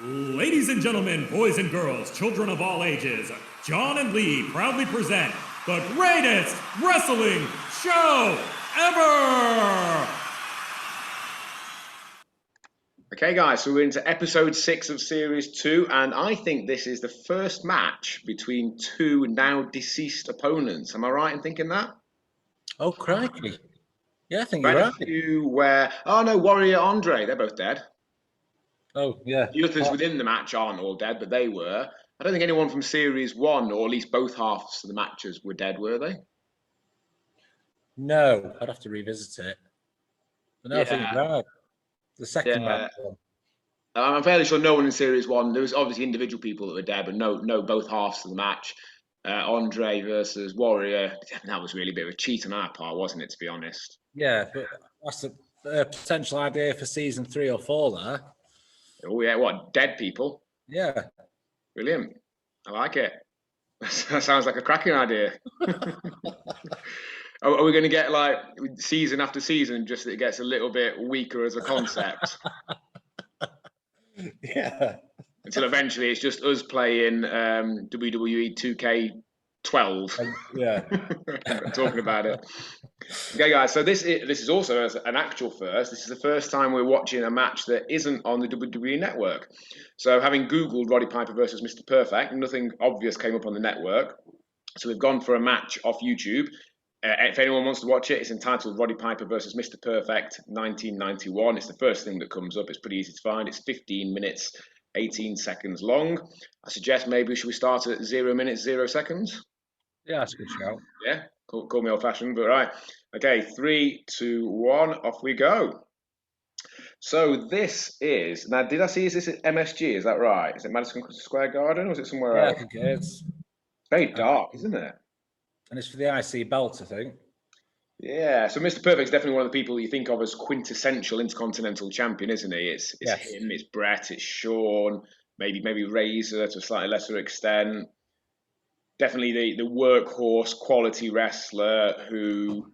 Ladies and gentlemen, boys and girls, children of all ages, John and Lee proudly present the greatest wrestling show ever! Okay, guys, so we're into episode 6 of series 2, and I think this is the first match between two now deceased opponents. Am I right in thinking that? Oh, crikey. Yeah, I think you're Quite right. a few where, oh no, Warrior Andre, they're both dead. Oh, yeah. The others within the match aren't all dead, but they were. I don't think anyone from series 1, or at least both halves of the matches, were dead, were they? No, I'd have to revisit it. But no, I think you're right. The second match. I'm fairly sure no one in series 1. There was obviously individual people that were dead, but no, both halves of the match. Andre versus Warrior. That was really a bit of a cheat on our part, wasn't it? To be honest. Yeah, but that's a potential idea for season 3 or 4 there. Oh yeah, what, dead people? Yeah. Brilliant. I like it. That sounds like a cracking idea. Are we going to get like season after season, just that it gets a little bit weaker as a concept? Yeah. Until eventually it's just us playing WWE 2K12. Yeah. Talking about it. Okay, guys, so this is also an actual first. This is the first time we're watching a match that isn't on the WWE network. So having Googled Roddy Piper versus Mr. Perfect, nothing obvious came up on the network. So we've gone for a match off YouTube. If anyone wants to watch it, it's entitled Roddy Piper versus Mr. Perfect 1991. It's the first thing that comes up. It's pretty easy to find. It's 15 minutes, 18 seconds long. I suggest maybe should we start at 0 minutes, 0 seconds? Yeah, that's a good shout. Yeah, call me old-fashioned, but right. Okay, 3, 2, 1, off we go. So this is, now did I see, is this at MSG, is that right? Is it Madison Square Garden, or is it somewhere else? I think it is. Very dark, isn't it? And it's for the IC belt, I think. Yeah, so Mr. Perfect's definitely one of the people you think of as quintessential Intercontinental Champion, isn't he? It's Yes. him, it's Brett, it's Shawn, maybe Razor to a slightly lesser extent. Definitely the workhorse quality wrestler who,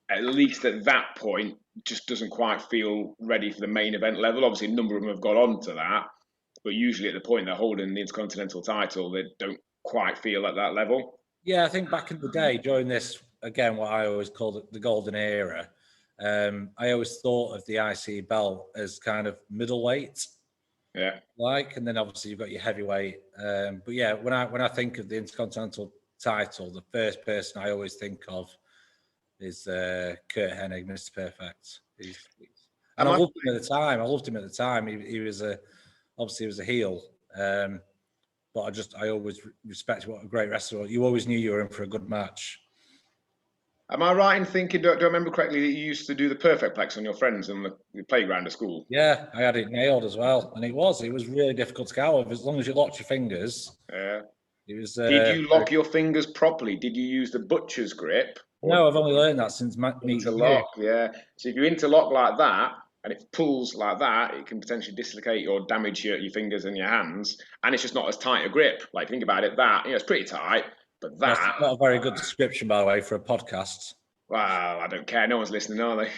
at least at that point, just doesn't quite feel ready for the main event level. Obviously, a number of them have got on to that, but usually at the point they're holding the Intercontinental title, they don't quite feel at that level. Yeah, I think back in the day, during this, again, what I always called the golden era, I always thought of the IC belt as kind of middleweight. Yeah. And then obviously you've got your heavyweight. But yeah, when I think of the Intercontinental title, the first person I always think of is Kurt Hennig, Mr. Perfect. And I loved him at the time. He was obviously he was a heel. But I always respect what a great wrestler. You always knew you were in for a good match. Am I right in thinking, do I remember correctly, that you used to do the Perfectplex on your friends in the playground at school? Yeah, I had it nailed as well. And it was really difficult to get out of, as long as you locked your fingers. Yeah. It was. Did you lock your fingers properly? Did you use the butcher's grip? No, I've only learned that since interlock, yeah. So if you interlock like that, and it pulls like that, it can potentially dislocate or damage your fingers and your hands. And it's just not as tight a grip. Like, think about it, that, it's pretty tight, but that... That's not a very good description, by the way, for a podcast. Well, I don't care. No one's listening, are they?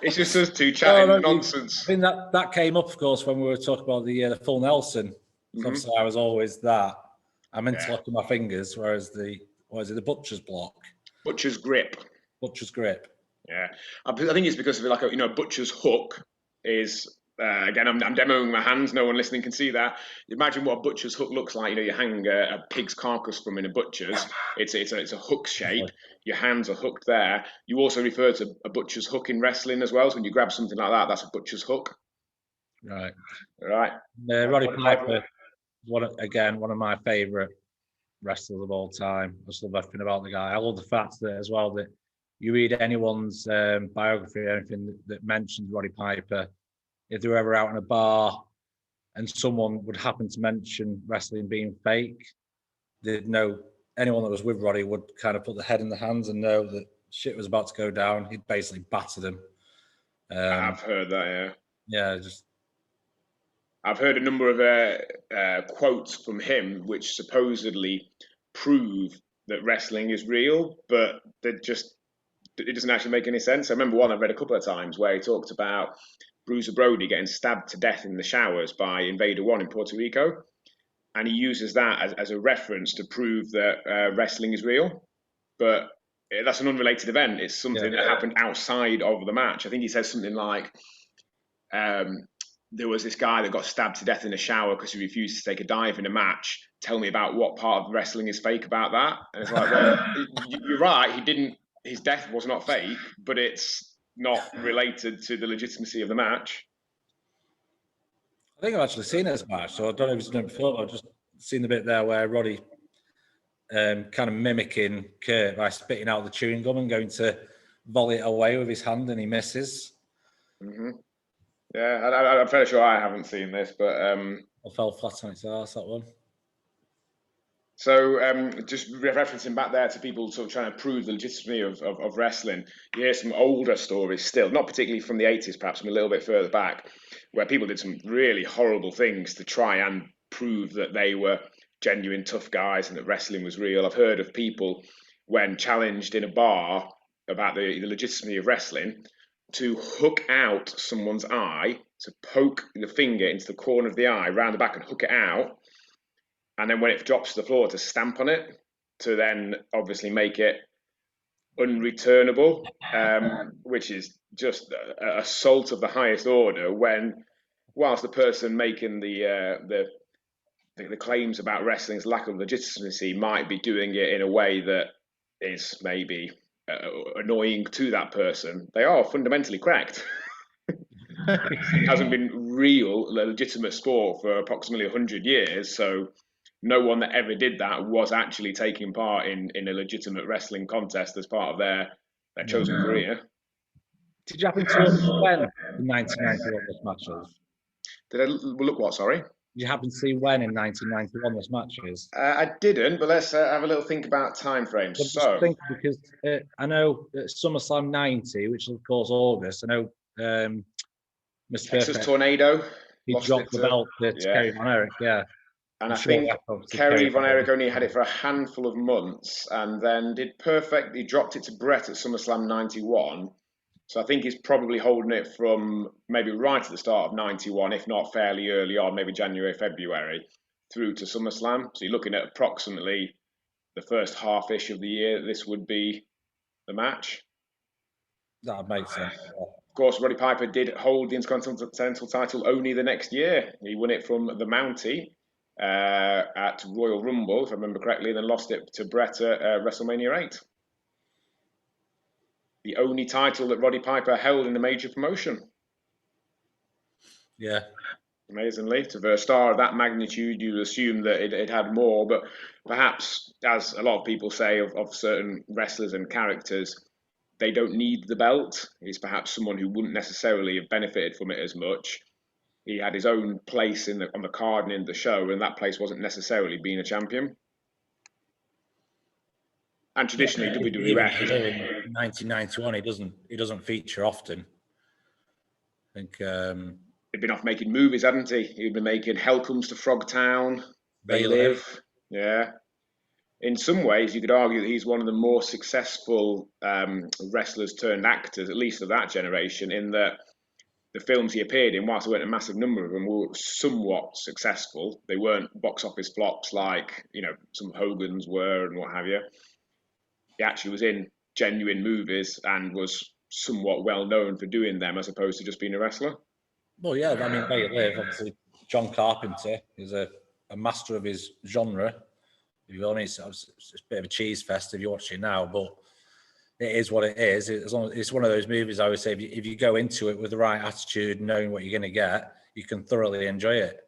It's just us two chatting nonsense. I think that came up, of course, when we were talking about the full Nelson. Mm-hmm. Obviously, I was always that. I'm interlocking my fingers, whereas the butcher's block? Butcher's grip. Butcher's grip. Yeah, I think it's because of like a butcher's hook is again. I'm demoing my hands. No one listening can see that. Imagine what a butcher's hook looks like. You hang a pig's carcass from in a butcher's. It's a hook shape. Your hands are hooked there. You also refer to a butcher's hook in wrestling as well. So when you grab something like that, that's a butcher's hook. Right. Roddy Piper, one of my favourite wrestlers of all time. I just love everything about the guy. I love the fact that as well that you read anyone's biography or anything that mentions Roddy Piper, if they were ever out in a bar and someone would happen to mention wrestling being fake, they'd know, anyone that was with Roddy would kind of put their head in the hands and know that shit was about to go down. He'd basically batter them. I've heard that, yeah. I've heard a number of quotes from him which supposedly prove that wrestling is real, but they're just it doesn't actually make any sense. I remember one I've read a couple of times where he talked about Bruiser Brody getting stabbed to death in the showers by Invader One in Puerto Rico, and he uses that as a reference to prove that wrestling is real. But that's an unrelated event. It's something that happened outside of the match. I think he says something like, there was this guy that got stabbed to death in a shower because he refused to take a dive in a match. Tell me about what part of wrestling is fake about that. And it's like, well, you're right. He didn't. His death was not fake, but it's not related to the legitimacy of the match. I think I've actually seen this match, so I don't know if it's done it before. I've just seen the bit there where Roddy kind of mimicking Kurt by spitting out the chewing gum and going to volley it away with his hand, and he misses. Mm-hmm. Yeah, I'm fairly sure I haven't seen this, but I fell flat on its arse, that one. So just referencing back there to people sort of trying to prove the legitimacy of wrestling, you hear some older stories still, not particularly from the 80s, perhaps from a little bit further back, where people did some really horrible things to try and prove that they were genuine tough guys and that wrestling was real. I've heard of people, when challenged in a bar about the legitimacy of wrestling, to hook out someone's eye, to poke the finger into the corner of the eye, round the back, and hook it out. And then when it drops to the floor, to stamp on it, to then obviously make it unreturnable, which is just assault of the highest order. When, whilst the person making the claims about wrestling's lack of legitimacy might be doing it in a way that is maybe annoying to that person, they are fundamentally correct. It hasn't been real, legitimate sport for approximately 100 years, so no one that ever did that was actually taking part in a legitimate wrestling contest as part of their chosen career. Did you happen to look when in 1991 this match is? Did I look what, sorry? Did you happen to see when in 1991 this match is? I didn't, but let's have a little think about time frames. But So, think, because I know SummerSlam 90, which is of course August, I know Mr. Texas Perfect, Tornado. he dropped the belt to Kerry Von Erich, And I think Kerry Von Erich only had it for a handful of months, and then did perfect. He dropped it to Brett at SummerSlam 91. So I think he's probably holding it from maybe right at the start of 91, if not fairly early on, maybe January, February, through to SummerSlam. So you're looking at approximately the first half-ish of the year that this would be the match. That makes sense. Of course, Roddy Piper did hold the Intercontinental title only the next year. He won it from the Mountie at Royal Rumble, if I remember correctly, and then lost it to Brett at WrestleMania 8. The only title that Roddy Piper held in a major promotion. Yeah. Amazingly, to a star of that magnitude, you'd assume that it had more, but perhaps, as a lot of people say of certain wrestlers and characters, they don't need the belt. He's perhaps someone who wouldn't necessarily have benefited from it as much. He had his own place on the card and in the show, and that place wasn't necessarily being a champion. And traditionally, WWF in 1991, he doesn't feature often. I think he'd been off making movies, hadn't he? He'd been making Hell Comes to Frogtown, They Live. Yeah. In some ways, you could argue that he's one of the more successful wrestlers turned actors, at least of that generation, in that the films he appeared in, whilst there weren't a massive number of them, were somewhat successful. They weren't box office flops like, some Hogan's were and what have you. He actually was in genuine movies and was somewhat well known for doing them, as opposed to just being a wrestler. Well, yeah, I mean, They Live, obviously, John Carpenter is a master of his genre. If you it's a bit of a cheese fest if you watch it now, but it is what it is. It's one of those movies, I would say, if you go into it with the right attitude, knowing what you're going to get, you can thoroughly enjoy it.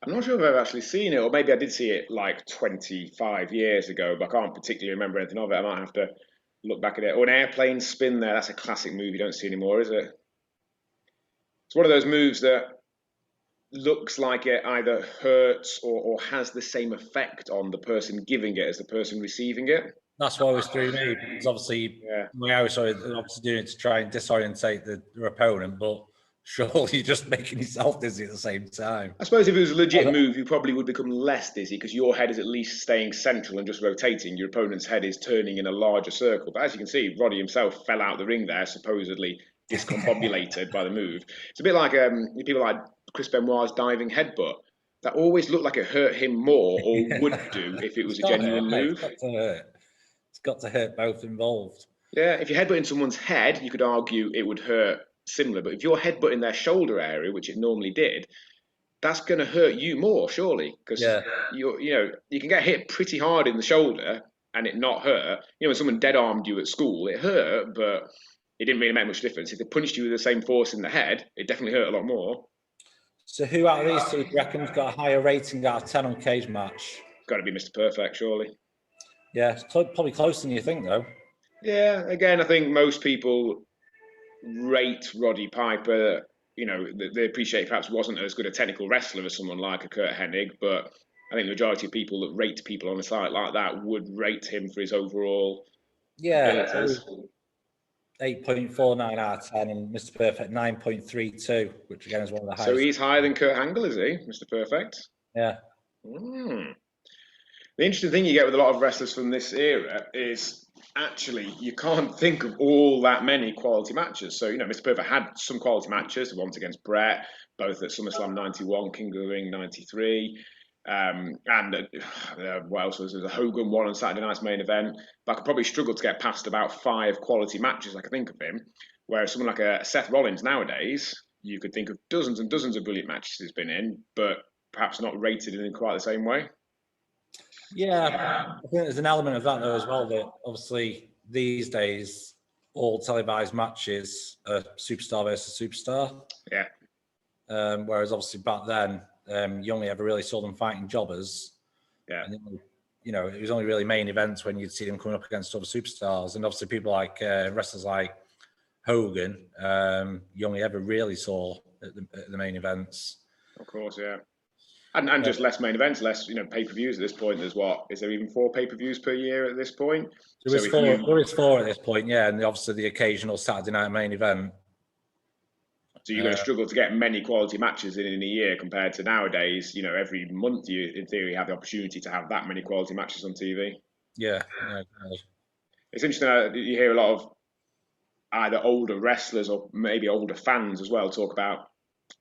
I'm not sure if I've actually seen it, or maybe I did see it like 25 years ago, but I can't particularly remember anything of it. I might have to look back at it. Or An Airplane Spin there, that's a classic movie you don't see anymore, is it? It's one of those moves that looks like it either hurts or has the same effect on the person giving it as the person receiving it. That's what always threw me, because obviously, we always obviously doing it to try and disorientate their opponent, but surely you're just making yourself dizzy at the same time. I suppose if it was a legit move, you probably would become less dizzy because your head is at least staying central and just rotating. Your opponent's head is turning in a larger circle. But as you can see, Roddy himself fell out the ring there, supposedly discombobulated by the move. It's a bit like people like Chris Benoit's diving headbutt. That always looked like it hurt him more, or would do, if it was a genuine move. It's got to hurt. It's got to hurt both involved. Yeah, if you're headbutting someone's head, you could argue it would hurt similar. But if you're headbutting their shoulder area, which it normally did, that's going to hurt you more, surely, because you can get hit pretty hard in the shoulder and it not hurt. When someone dead armed you at school, it hurt, but it didn't really make much difference. If they punched you with the same force in the head, it definitely hurt a lot more. So who out of these two do you reckon's got a higher rating out of 10 on Cage Match? Got to be Mr. Perfect, surely. Yeah, it's probably closer than you think, though. Yeah, again, I think most people rate Roddy Piper. They appreciate perhaps wasn't as good a technical wrestler as someone like a Kurt Hennig, but I think the majority of people that rate people on a site like that would rate him for his overall abilities. 8.49 out of 10, and Mr. Perfect 9.32, which again is one of the highest. So he's higher than Kurt Angle, is he, Mr. Perfect? Yeah. The interesting thing you get with a lot of wrestlers from this era is actually you can't think of all that many quality matches. So, Mr. Perfect had some quality matches, the ones against Brett, both at SummerSlam 91, King of the Ring 93. What else was there? The Hogan one on Saturday Night's Main Event. But I could probably struggle to get past about 5 quality matches I could think of him. Whereas someone like a Seth Rollins nowadays, you could think of dozens and dozens of brilliant matches he's been in, but perhaps not rated in quite the same way. Yeah, I think there's an element of that though as well, that obviously these days all televised matches are superstar versus superstar. Yeah. Whereas obviously back then, you only ever really saw them fighting jobbers. Yeah. And, it was only really main events when you'd see them coming up against other superstars. And obviously people like wrestlers like Hogan, you only ever really saw at the main events. Of course, yeah. And just less main events, less pay-per-views at this point. Is there even 4 pay-per-views per year at this point? There is 4 at this point, yeah, and obviously the occasional Saturday night main event. So you're going to struggle to get many quality matches in a year compared to nowadays. Every month you, in theory, have the opportunity to have that many quality matches on TV. Yeah. It's interesting you hear a lot of either older wrestlers or maybe older fans as well talk about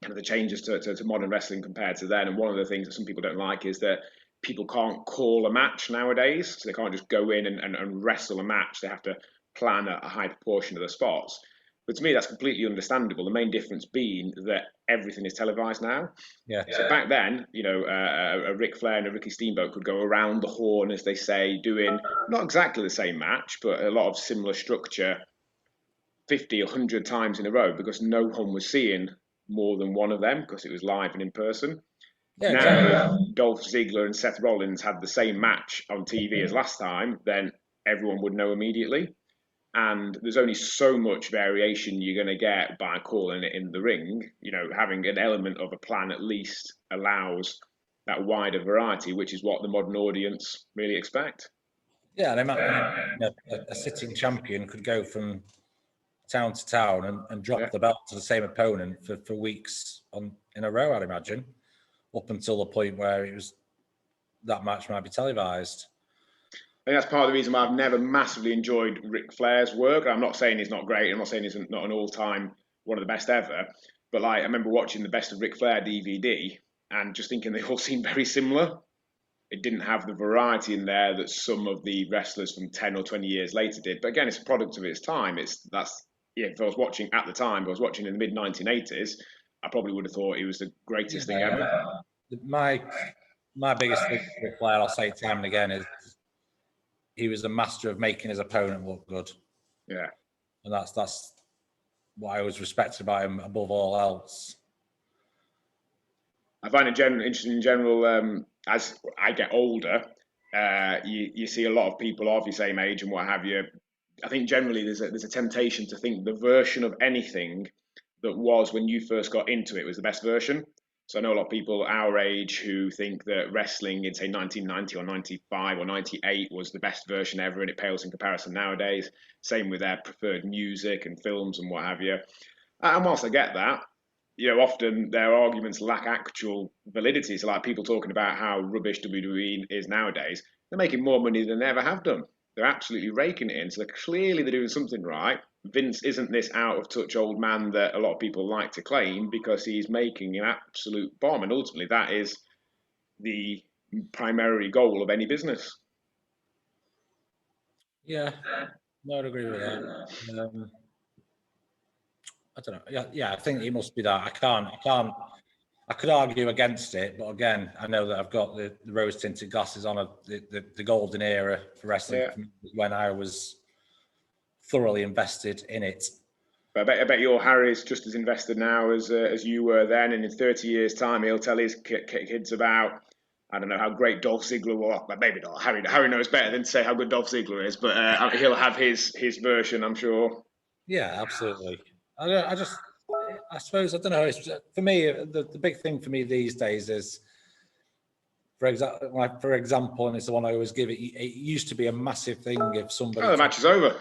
kind of the changes to modern wrestling compared to then. And one of the things that some people don't like is that people can't call a match nowadays. So they can't just go in and wrestle a match. They have to plan a high proportion of the spots. But to me, that's completely understandable. The main difference being that everything is televised now. Yeah. So back then, a Ric Flair and a Ricky Steamboat could go around the horn, as they say, doing not exactly the same match, but a lot of similar structure 50 or 100 times in a row because no one was seeing more than one of them because it was live and in person. Yeah, now, exactly. If Dolph Ziggler and Seth Rollins had the same match on TV as last time, then everyone would know immediately. And there's only so much variation you're going to get by calling it in the ring. Having an element of a plan at least allows that wider variety, which is what the modern audience really expect. Yeah, a sitting champion could go from town to town and drop the belt to the same opponent for weeks in a row, I'd imagine, up until the point where that match might be televised. I think that's part of the reason why I've never massively enjoyed Ric Flair's work. I'm not saying he's not great. I'm not saying he's not an all-time one of the best ever. But I remember watching the Best of Ric Flair DVD and just thinking they all seemed very similar. It didn't have the variety in there that some of the wrestlers from 10 or 20 years later did. But again, it's a product of its time. If I was watching at the time, if I was watching in the mid-1980s, I probably would have thought he was the greatest thing ever. My biggest thing with Ric Flair, I'll say it time and again, is he was a master of making his opponent look good. Yeah. And that's what I always respected about him above all else. I find it interesting in general, as I get older, you see a lot of people of your same age and what have you. I think generally there's a temptation to think the version of anything that was when you first got into it was the best version. So I know a lot of people our age who think that wrestling in, say, 1990 or 95 or 98 was the best version ever, and it pales in comparison nowadays. Same with their preferred music and films and what have you. And whilst I get that, often their arguments lack actual validity. So, like people talking about how rubbish WWE is nowadays, they're making more money than they ever have done. They're absolutely raking it in. So they're doing something right. Vince isn't this out of touch old man that a lot of people like to claim, because he's making an absolute bomb. And ultimately, that is the primary goal of any business. Yeah, no, I'd agree with that. I don't know. Yeah, I think it must be that. I could argue against it, but again, I know that I've got the rose tinted glasses on the golden era for wrestling when I was thoroughly invested in it. But I bet your Harry's just as invested now as you were then, and in 30 years' time, he'll tell his kids about, I don't know, how great Dolph Ziggler was. But maybe not. Harry knows better than to say how good Dolph Ziggler is, but he'll have his version, I'm sure. Yeah, absolutely. I suppose, I don't know. For me, the big thing for me these days is, for example, and it's the one I always give. It used to be a massive thing if somebody. Oh, the match is over.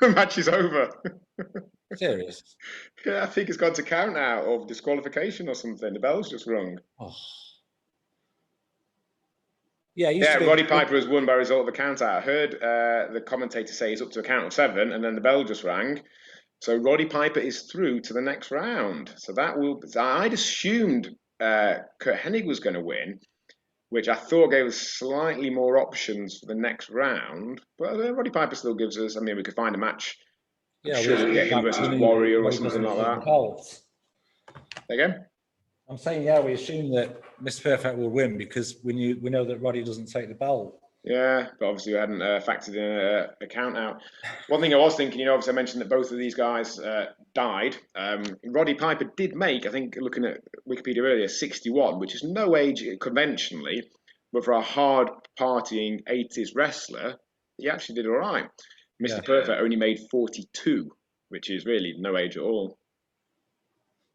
The match is over. Serious? Yeah, I think it's gone to count now, of disqualification or something. The bell's just rung. Oh. Yeah, Roddy Piper has won by result of a count out. I heard the commentator say he's up to a count of 7, and then the bell just rang. So Roddy Piper is through to the next round. So I'd assumed Kurt Hennig was going to win, which I thought gave us slightly more options for the next round. But Roddy Piper still gives us, we could find a match. Yeah, sure we'll get him versus Warrior or something like that. Again? I'm saying, we assume that Mr. Perfect will win because we know that Roddy doesn't take the belt. Yeah, but obviously we hadn't factored in a count out. One thing I was thinking, obviously I mentioned that both of these guys died. Roddy Piper did make, I think, looking at Wikipedia earlier, 61, which is no age conventionally, but for a hard partying 80s wrestler, he actually did all right. Mr. Perfect only made 42, which is really no age at all.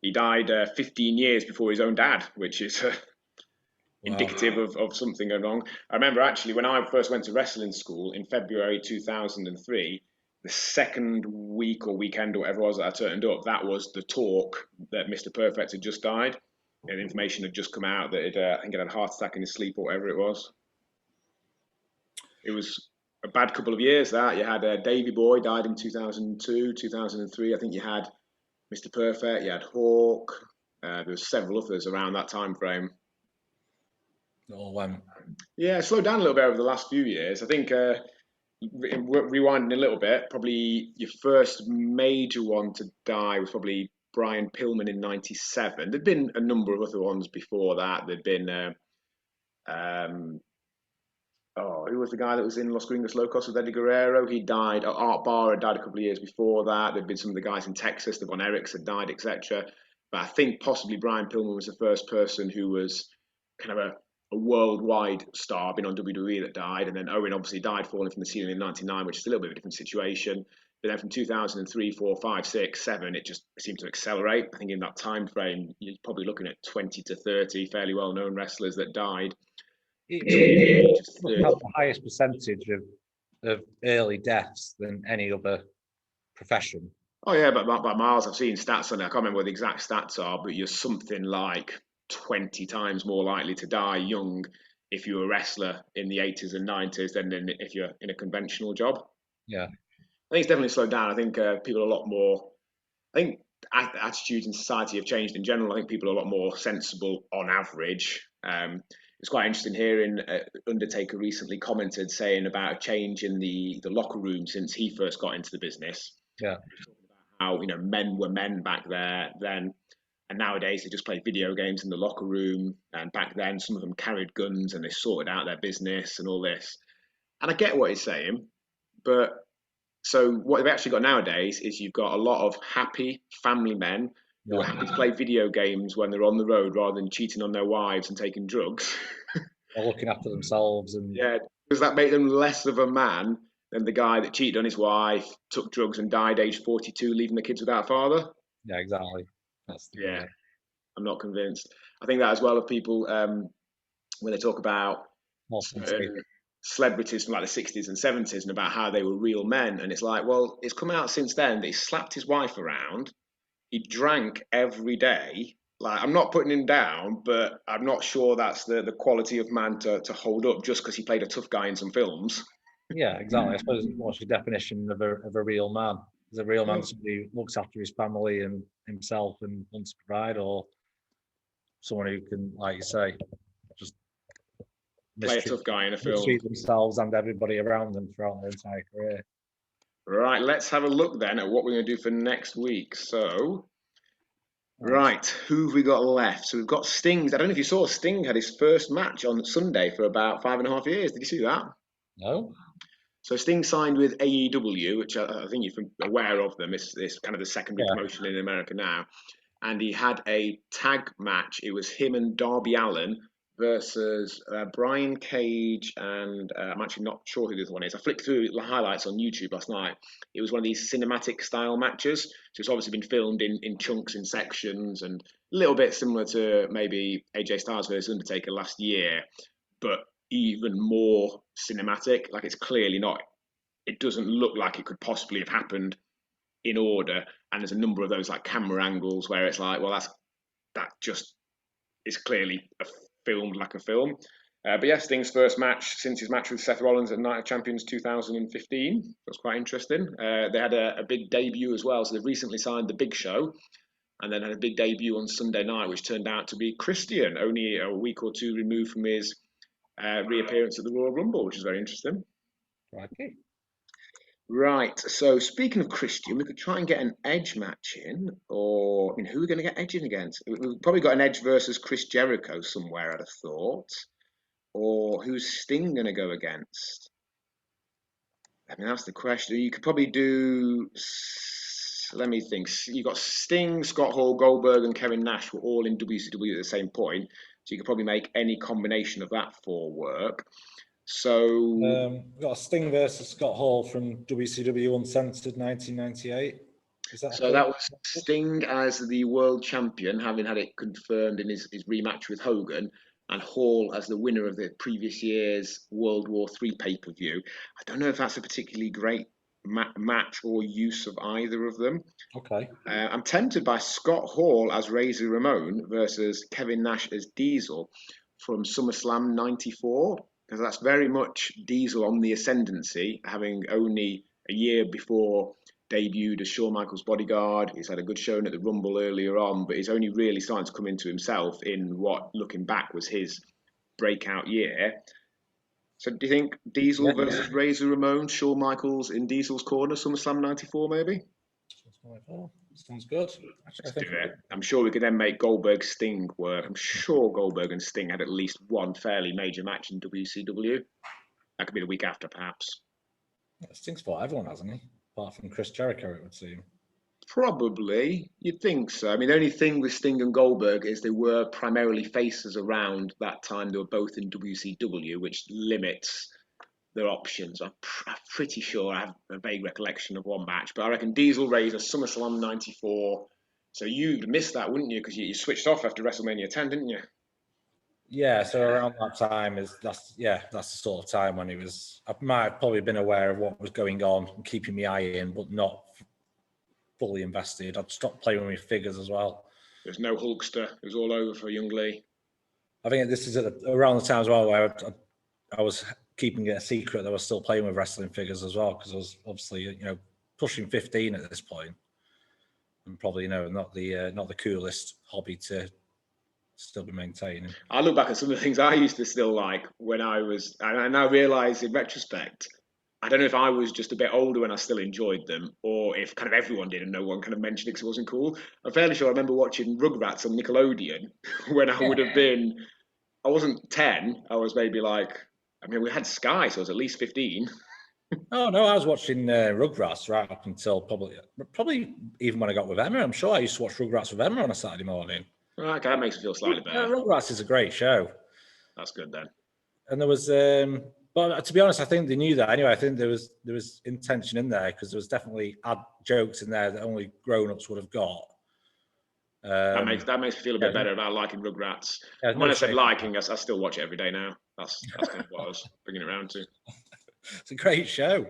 He died 15 years before his own dad, which is indicative of something going wrong. I remember actually when I first went to wrestling school in February 2003, the second week or weekend or whatever it was that I turned up, that was the talk that Mr. Perfect had just died. And information had just come out that I think he had a heart attack in his sleep or whatever it was. It was a bad couple of years that. You had Davey Boy died in 2002, 2003. I think you had Mr. Perfect, you had Hawk. There were several others around that time frame. All went. Yeah, it slowed down a little bit over the last few years. I think rewinding a little bit, probably your first major one to die was probably Brian Pillman in '97. There'd been a number of other ones before that. There'd been who was the guy that was in Los Gringos Locos with Eddie Guerrero? He died. Art Barr had died a couple of years before that. There'd been some of the guys in Texas, the Von Erichs had died, etc. But I think possibly Brian Pillman was the first person who was kind of a worldwide star, been on WWE, that died. And then Owen obviously died falling from the ceiling in '99, which is a little bit of a different situation. But then from 2003, 4, 5, 6, 7, it just seemed to accelerate. I think in that time frame, you're probably looking at 20 to 30 fairly well-known wrestlers that died. It has the highest percentage of early deaths than any other profession. Oh yeah, but by miles. I've seen stats on it. I can't remember what the exact stats are, but you're something like 20 times more likely to die young if you're a wrestler in the 80s and 90s than if you're in a conventional job. Yeah. I think it's definitely slowed down. I think people are a lot more, I think attitudes in society have changed in general. I think people are a lot more sensible on average. It's quite interesting hearing Undertaker recently commented saying about a change in the locker room since he first got into the business. Yeah. How men were men back then, and nowadays they just play video games in the locker room. And back then, some of them carried guns and they sorted out their business and all this. And I get what he's saying, but so what they've actually got nowadays is you've got a lot of happy family men who are happy to play video games when they're on the road rather than cheating on their wives and taking drugs. Or looking after themselves. And yeah, does that make them less of a man than the guy that cheated on his wife, took drugs and died aged 42, leaving the kids without a father? Yeah, exactly. Yeah, I'm not convinced. I think that as well of people when they talk about celebrities from like the 60s and 70s and about how they were real men, and it's like, well, it's come out since then that he slapped his wife around, he drank every day, like, I'm not putting him down, but I'm not sure that's the quality of man to hold up just because he played a tough guy in some films. Yeah, exactly. I suppose what's your definition of a real man? Is a real man Yeah. somebody who looks after his family and himself and wants to provide, or someone who can, like you say, just Play a tough guy in a film. mistreat themselves and everybody around them throughout their entire career? Right, let's have a look then at what we're going to do for next week. So, Nice. right, who have we got left? So we've got Sting. I don't know if you saw, Sting had his first match on Sunday for about 5.5 years. Did you see that? No? So Sting signed with AEW, which I think you're aware of them. It's kind of the secondary Yeah. promotion in America now. And he had a tag match. It was him and Darby Allin versus Brian Cage and I'm actually not sure who the other one is. I flicked through the highlights on YouTube last night. It was one of these cinematic style matches. So it's obviously been filmed in chunks, in sections, and a little bit similar to maybe AJ Styles versus Undertaker last year, but even more cinematic. Like, it's clearly not, it doesn't look like it could possibly have happened in order. And there's a number of those like camera angles where it's like, well, that just is clearly filmed like a film. But yeah, Sting's first match since his match with Seth Rollins at Night of Champions 2015. That's quite interesting. They had a big debut as well. So they've recently signed The Big Show and then had a big debut on Sunday night, which turned out to be Christian, only a week or two removed from his reappearance at the Royal Rumble, which is very interesting. Okay. Right, so speaking of Christian, we could try and get an Edge match in, or, I mean, who are we going to get Edge in against? We've probably got an Edge versus Chris Jericho somewhere, I'd have thought. Or who's Sting going to go against? I mean, that's the question. You could probably do, let me think. You've got Sting, Scott Hall, Goldberg, and Kevin Nash were all in WCW at the same point, so you could probably make any combination of that for work. So We've got a Sting versus Scott Hall from WCW Uncensored 1998. Is that that was Sting as the world champion, having had it confirmed in his rematch with Hogan, and Hall as the winner of the previous year's World War III pay-per-view. I don't know if that's a particularly great match or use of either of them. Okay. I'm tempted by Scott Hall as Razor Ramon versus Kevin Nash as Diesel from SummerSlam 94, because that's very much Diesel on the ascendancy, having only a year before debuted as Shawn Michaels' bodyguard. He's had a good showing at the Rumble earlier on, but he's only really starting to come into himself in what, looking back, was his breakout year. So do you think Diesel versus Razor Ramon, Shawn Michaels in Diesel's corner, SummerSlam 94 maybe? Sounds good. Let's do it. I'm sure we could then make Goldberg Sting work. I'm sure Goldberg and Sting had at least one fairly major match in WCW. That could be the week after, perhaps. Sting's fought everyone, hasn't he? Apart from Chris Jericho, it would seem. Probably. You'd think so. I mean, the only thing with Sting and Goldberg is they were primarily faces around that time. They were both in WCW, which limits their options. I'm pretty sure I have a vague recollection of one match, but I reckon Diesel Razor, SummerSlam 94. So you'd missed that, wouldn't you? Because you switched off after WrestleMania 10, didn't you? Yeah, so around that time that's the sort of time when I might have probably been aware of what was going on and keeping my eye in, but not fully invested. I'd stopped playing with figures as well. There's no Hulkster. It was all over for young Lee. I think this is around the time as well where I was keeping it a secret that I was still playing with wrestling figures as well, because I was obviously pushing 15 at this point, and probably not the coolest hobby to still be maintaining. I look back at some of the things I used to still like when I was, and I now realise in retrospect, I don't know if I was just a bit older when I still enjoyed them, or if kind of everyone did and no one kind of mentioned it because it wasn't cool. I'm fairly sure I remember watching Rugrats on Nickelodeon when I would have been, I wasn't 10, I was maybe like, I mean, we had Sky, so I was at least 15. Oh no, I was watching Rugrats right up until probably even when I got with Emma. I'm sure I used to watch Rugrats with Emma on a Saturday morning. Okay, that makes me feel slightly better. Rugrats is a great show. That's good then. And there was, but to be honest, I think they knew that anyway. I think there was intention in there because there was definitely jokes in there that only grown-ups would have got. That makes me feel a bit better about liking Rugrats. Yeah, when I said liking, I still watch it every day now. That's kind of what I was bringing it around to. It's a great show.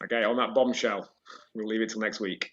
Okay, on that bombshell, we'll leave it till next week.